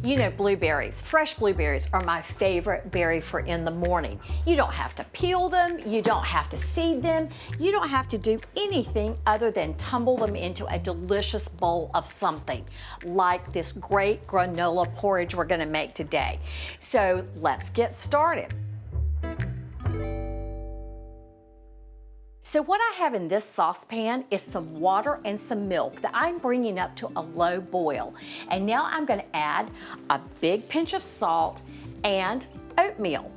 You know, blueberries, fresh blueberries are my favorite berry for in the morning. You don't have to peel them, you don't have to seed them, you don't have to do anything other than tumble them into a delicious bowl of something, like this great granola porridge we're gonna make today. So let's get started. So what I have in this saucepan is some water and some milk that I'm bringing up to a low boil. And now I'm going to add a big pinch of salt and oatmeal.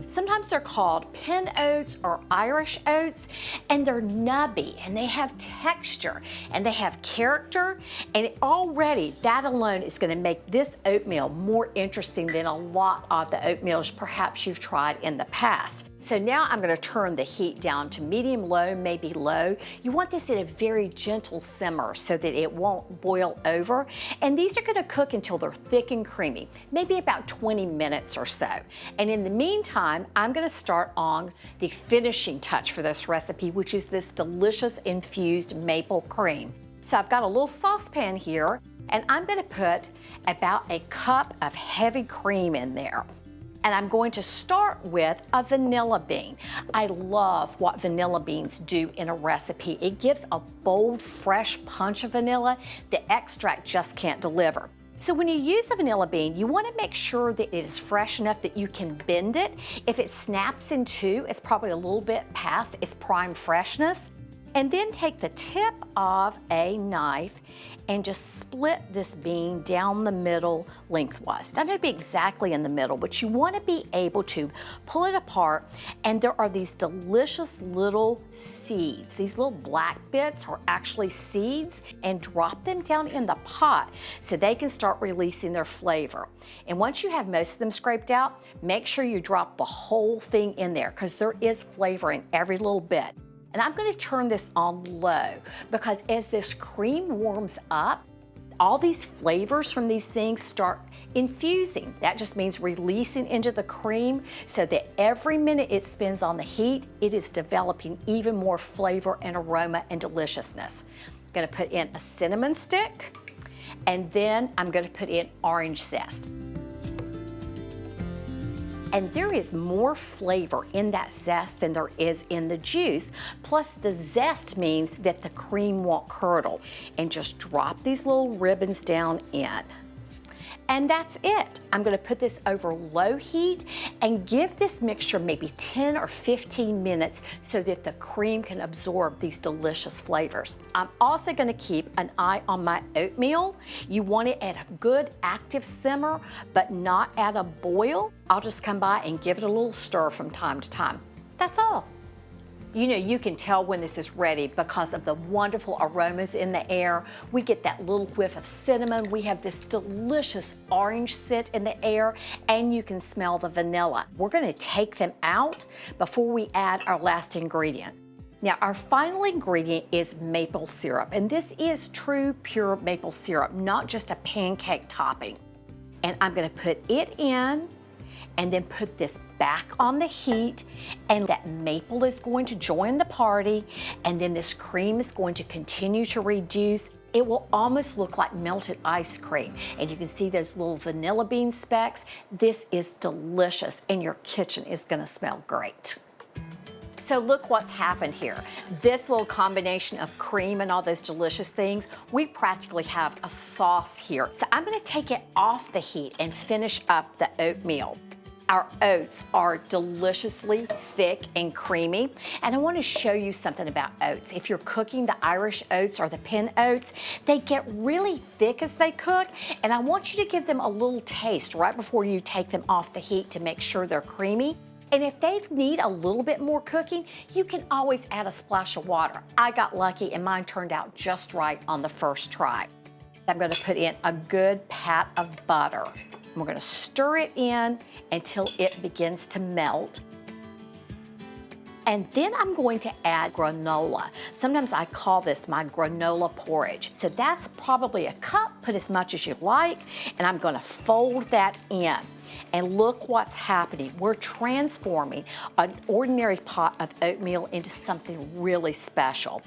Sometimes they're called pin oats or Irish oats, and they're nubby and they have texture and they have character, and already that alone is going to make this oatmeal more interesting than a lot of the oatmeals perhaps you've tried in the past. So now I'm going to turn the heat down to medium low, maybe low. You want this at a very gentle simmer so that it won't boil over. And these are going to cook until they're thick and creamy, maybe about 20 minutes or so. And in the meantime, I'm going to start on the finishing touch for this recipe, which is this delicious infused maple cream. So I've got a little saucepan here, and I'm going to put about a cup of heavy cream in there. And I'm going to start with a vanilla bean. I love what vanilla beans do in a recipe. It gives a bold, fresh punch of vanilla the extract just can't deliver. So when you use a vanilla bean, you want to make sure that it is fresh enough that you can bend it. If it snaps in two, it's probably a little bit past its prime freshness. And then take the tip of a knife and just split this bean down the middle lengthwise. Doesn't have to be exactly in the middle, but you want to be able to pull it apart, and there are these delicious little seeds. These little black bits are actually seeds, and drop them down in the pot so they can start releasing their flavor. And once you have most of them scraped out, make sure you drop the whole thing in there because there is flavor in every little bit. And I'm going to turn this on low because as this cream warms up, all these flavors from these things start infusing. That just means releasing into the cream so that every minute it spends on the heat, it is developing even more flavor and aroma and deliciousness. I'm going to put in a cinnamon stick, and then I'm going to put in orange zest. And there is more flavor in that zest than there is in the juice. Plus the zest means that the cream won't curdle. And just drop these little ribbons down in. And that's it. I'm going to put this over low heat and give this mixture maybe 10 or 15 minutes so that the cream can absorb these delicious flavors. I'm also going to keep an eye on my oatmeal. You want it at a good active simmer, but not at a boil. I'll just come by and give it a little stir from time to time. That's all. You know, you can tell when this is ready because of the wonderful aromas in the air. We get that little whiff of cinnamon. We have this delicious orange scent in the air, and you can smell the vanilla. We're going to take them out before we add our last ingredient. Now, our final ingredient is maple syrup, and this is true pure maple syrup, not just a pancake topping. And I'm going to put it in, and then put this back on the heat, and that maple is going to join the party, and then this cream is going to continue to reduce. It will almost look like melted ice cream, and you can see those little vanilla bean specks. This is delicious, and your kitchen is going to smell great. So look what's happened here. This little combination of cream and all those delicious things, we practically have a sauce here. So I'm going to take it off the heat and finish up the oatmeal. Our oats are deliciously thick and creamy, and I want to show you something about oats. If you're cooking the Irish oats or the pin oats, they get really thick as they cook, and I want you to give them a little taste right before you take them off the heat to make sure they're creamy. And if they need a little bit more cooking, you can always add a splash of water. I got lucky and mine turned out just right on the first try. I'm going to put in a good pat of butter. We're going to stir it in until it begins to melt. And then I'm going to add granola. Sometimes I call this my granola porridge. So that's probably a cup, put as much as you like, and I'm going to fold that in. And look what's happening. We're transforming an ordinary pot of oatmeal into something really special.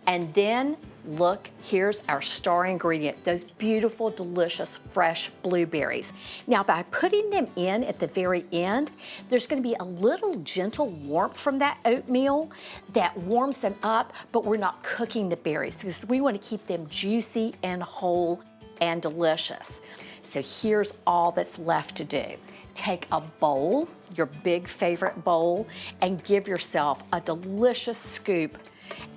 And then look, here's our star ingredient, those beautiful, delicious, fresh blueberries. Now, by putting them in at the very end, there's gonna be a little gentle warmth from that oatmeal that warms them up, but we're not cooking the berries because we wanna keep them juicy and whole and delicious. So here's all that's left to do. Take a bowl, your big favorite bowl, and give yourself a delicious scoop.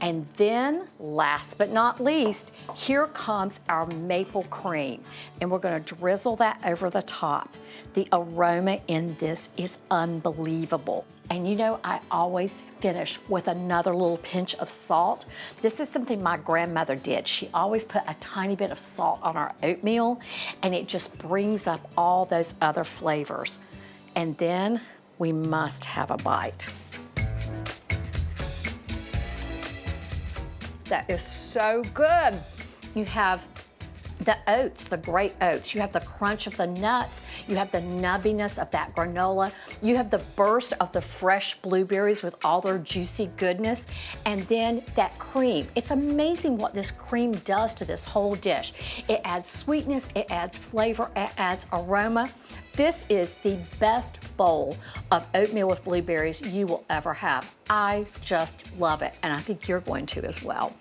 And then, last but not least, here comes our maple cream. And we're gonna drizzle that over the top. The aroma in this is unbelievable. And you know, I always finish with another little pinch of salt. This is something my grandmother did. She always put a tiny bit of salt on our oatmeal, and it just brings up all those other flavors. And then we must have a bite. That is so good. You have the oats, the great oats. You have the crunch of the nuts. You have the nubbiness of that granola. You have the burst of the fresh blueberries with all their juicy goodness. And then that cream. It's amazing what this cream does to this whole dish. It adds sweetness, it adds flavor, it adds aroma. This is the best bowl of oatmeal with blueberries you will ever have. I just love it, and I think you're going to as well.